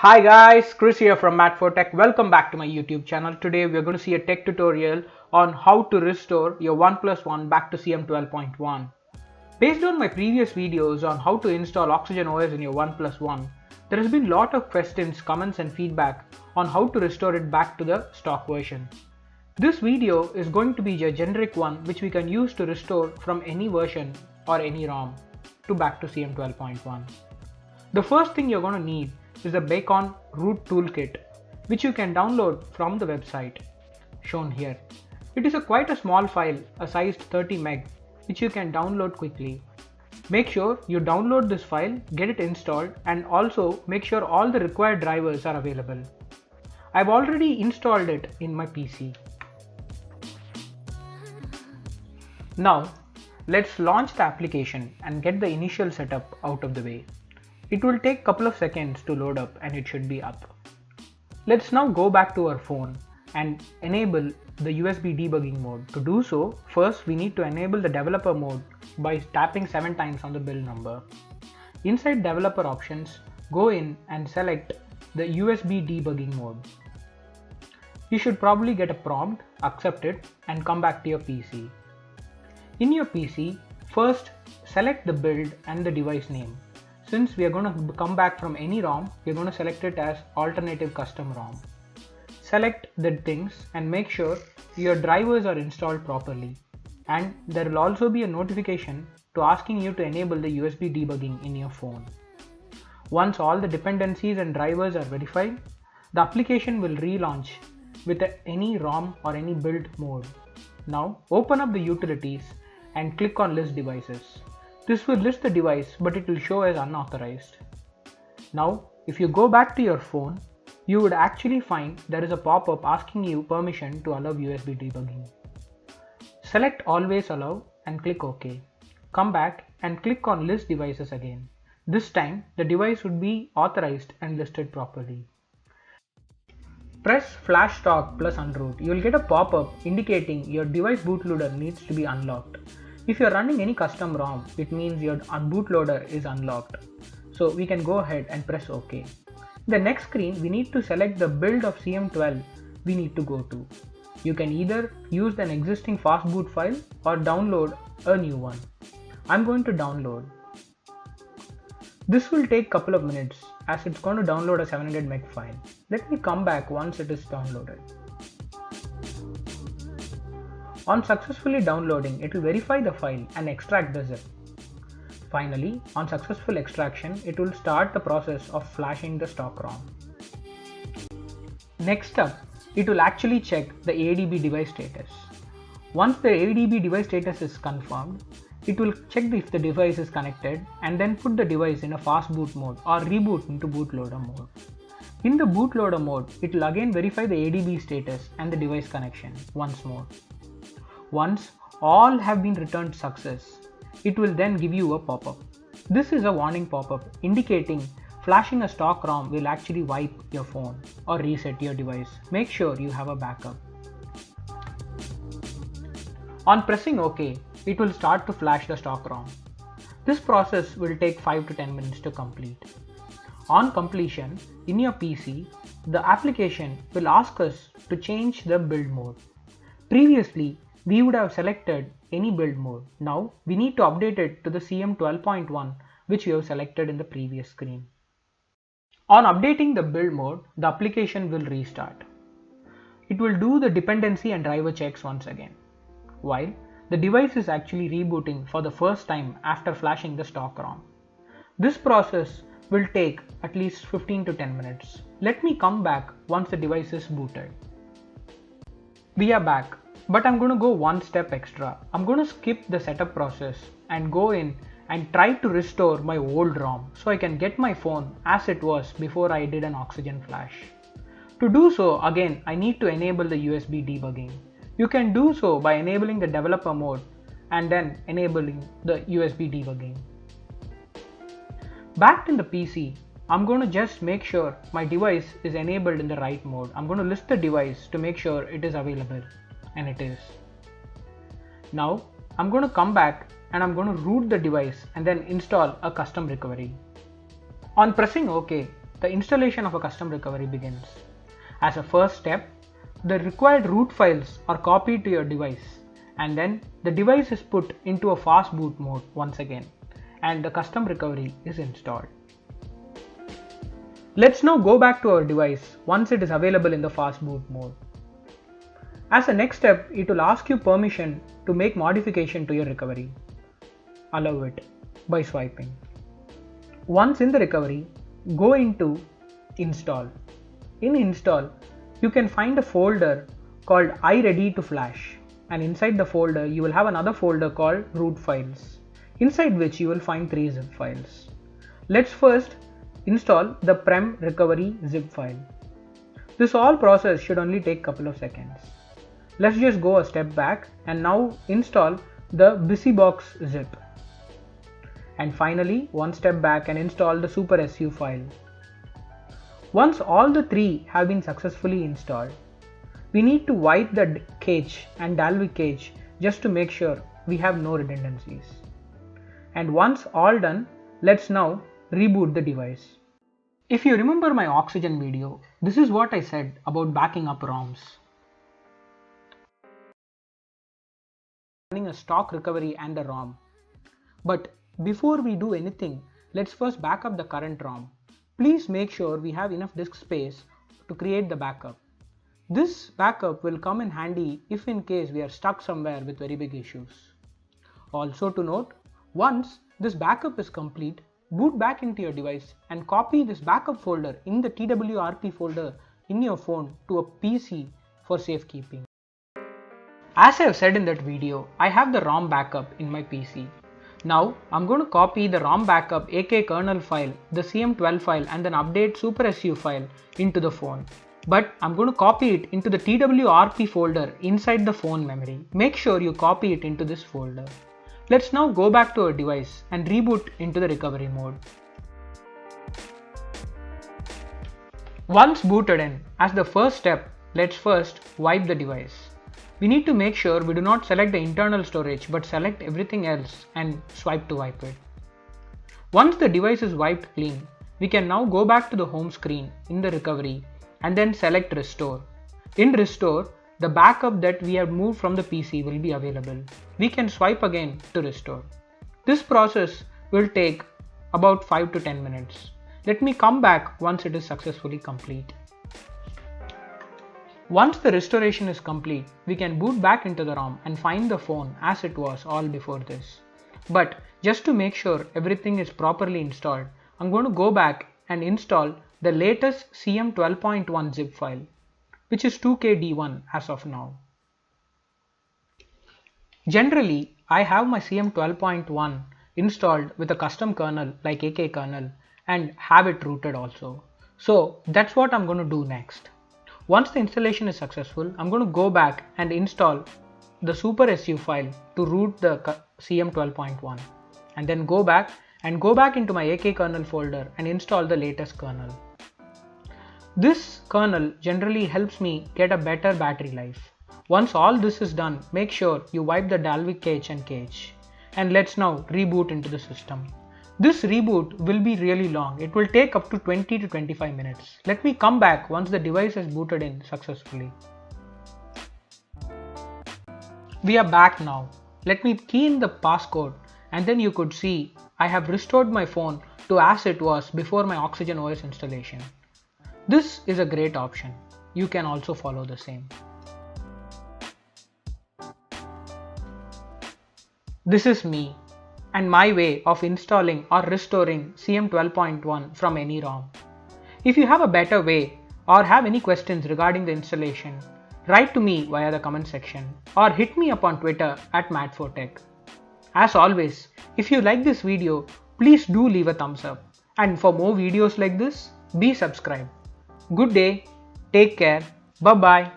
Hi guys, Kris here from Mat4Tech. Welcome back to my YouTube channel. Today we are going to see a tech tutorial on how to restore your OnePlus One back to CM12.1. Based on my previous videos on how to install Oxygen OS in your OnePlus One, there has been a lot of questions, comments and feedback on how to restore it back to the stock version. This video is going to be a generic one which we can use to restore from any version or any ROM to back to CM12.1. The first thing you're going to need is the Bacon root toolkit, which you can download from the website shown here. It is quite a small file, a size 30 meg, which you can download quickly. Make sure you download this file, get it installed, and also make sure all the required drivers are available. I've already installed it in my PC. Now, let's launch the application and get the initial setup out of the way. It will take a couple of seconds to load up and it should be up. Let's now go back to our phone and enable the USB debugging mode. To do so, first we need to enable the developer mode by tapping 7 times on the build number. Inside developer options, go in and select the USB debugging mode. You should probably get a prompt, accept it and come back to your PC. In your PC, first select the build and the device name. Since we are going to come back from any ROM, we are going to select it as alternative custom ROM. Select the things and make sure your drivers are installed properly. And there will also be a notification to asking you to enable the USB debugging in your phone. Once all the dependencies and drivers are verified, the application will relaunch with any ROM or any build mode. Now open up the utilities and click on list devices. This will list the device, but it will show as unauthorized. Now, if you go back to your phone, you would actually find there is a pop-up asking you permission to allow USB debugging. Select Always Allow and click OK. Come back and click on List Devices again. This time, the device would be authorized and listed properly. Press Flash Stock plus Unroot. You will get a pop-up indicating your device bootloader needs to be unlocked. If you're running any custom ROM, it means your bootloader is unlocked. So we can go ahead and press OK. The next screen, we need to select the build of CM12 we need to go to. You can either use an existing fastboot file or download a new one. I'm going to download. This will take a couple of minutes as it's going to download a 700 meg file. Let me come back once it is downloaded. On successfully downloading, it will verify the file and extract the zip. Finally, on successful extraction, it will start the process of flashing the stock ROM. Next up, it will actually check the ADB device status. Once the ADB device status is confirmed, it will check if the device is connected and then put the device in a fast boot mode or reboot into bootloader mode. In the bootloader mode, it will again verify the ADB status and the device connection once more. Once all have been returned success, it will then give you a pop-up. This is a warning pop-up indicating flashing a stock ROM will actually wipe your phone or reset your device. Make sure you have a backup. On pressing OK, it will start to flash the stock ROM. This process will take 5 to 10 minutes to complete. On completion, in your PC, the application will ask us to change the build mode. Previously, we would have selected any build mode. Now we need to update it to the CM12.1 which we have selected in the previous screen. On updating the build mode, the application will restart. It will do the dependency and driver checks once again, while the device is actually rebooting for the first time after flashing the stock ROM. This process will take at least 15 to 10 minutes. Let me come back once the device is booted. We are back. But I'm going to go one step extra. I'm going to skip the setup process and go in and try to restore my old ROM so I can get my phone as it was before I did an oxygen flash. To do so, again, I need to enable the USB debugging. You can do so by enabling the developer mode and then enabling the USB debugging. Back in the PC, I'm going to just make sure my device is enabled in the right mode. I'm going to list the device to make sure it is available. And it is. Now I'm going to come back and I'm going to root the device and then install a custom recovery. On pressing OK, the installation of a custom recovery begins. As a first step, the required root files are copied to your device, and then the device is put into a fast boot mode once again, and the custom recovery is installed. Let's now go back to our device once it is available in the fast boot mode. As a next step, it will ask you permission to make modification to your recovery. Allow it by swiping. Once in the recovery, go into Install. In Install, you can find a folder called iReady to Flash, and inside the folder you will have another folder called root files, inside which you will find 3 zip files. Let's first install the prem recovery zip file. This whole process should only take a couple of seconds. Let's just go a step back and now install the busybox zip. And finally, one step back and install the super SU file. Once all the 3 have been successfully installed, we need to wipe the cache and Dalvik cache just to make sure we have no redundancies. And once all done, let's now reboot the device. If you remember my oxygen video, this is what I said about backing up ROMs. Running a stock recovery and a ROM. But before we do anything, let's first back up the current ROM. Please make sure we have enough disk space to create the backup. This backup will come in handy if in case we are stuck somewhere with very big issues. Also to note, once this backup is complete, boot back into your device and copy this backup folder in the TWRP folder in your phone to a PC for safekeeping. As I have said in that video, I have the ROM backup in my PC. Now I'm going to copy the ROM backup AK kernel file, the CM12 file and then update super SU file into the phone. But I'm going to copy it into the TWRP folder inside the phone memory. Make sure you copy it into this folder. Let's now go back to our device and reboot into the recovery mode. Once booted in, as the first step, let's first wipe the device. We need to make sure we do not select the internal storage but select everything else and swipe to wipe it. Once the device is wiped clean, we can now go back to the home screen in the recovery and then select Restore. In Restore, the backup that we have moved from the PC will be available. We can swipe again to restore. This process will take about 5 to 10 minutes. Let me come back once it is successfully complete. Once the restoration is complete, we can boot back into the ROM and find the phone as it was all before this. But just to make sure everything is properly installed, I'm going to go back and install the latest CM12.1 zip file, which is 2kd1 as of now. Generally, I have my CM12.1 installed with a custom kernel like AK kernel and have it rooted also. So that's what I'm going to do next. Once the installation is successful, I'm going to go back and install the super SU file to root the CM12.1 and then go back into my AK kernel folder and install the latest kernel. This kernel generally helps me get a better battery life. Once all this is done, make sure you wipe the Dalvik cache and cache. And let's now reboot into the system. This reboot will be really long. It will take up to 20 to 25 minutes. Let me come back once the device is booted in successfully. We are back now. Let me key in the passcode and then you could see I have restored my phone to as it was before my Oxygen OS installation. This is a great option. You can also follow the same. This is me and my way of installing or restoring CM12.1 from Any ROM. If you have a better way or have any questions regarding the installation, write to me via the comment section or hit me up on Twitter @Mad4Tech. As always, if you like this video, please do leave a thumbs up, and for more videos like this, be subscribed. Good day, take care, bye bye.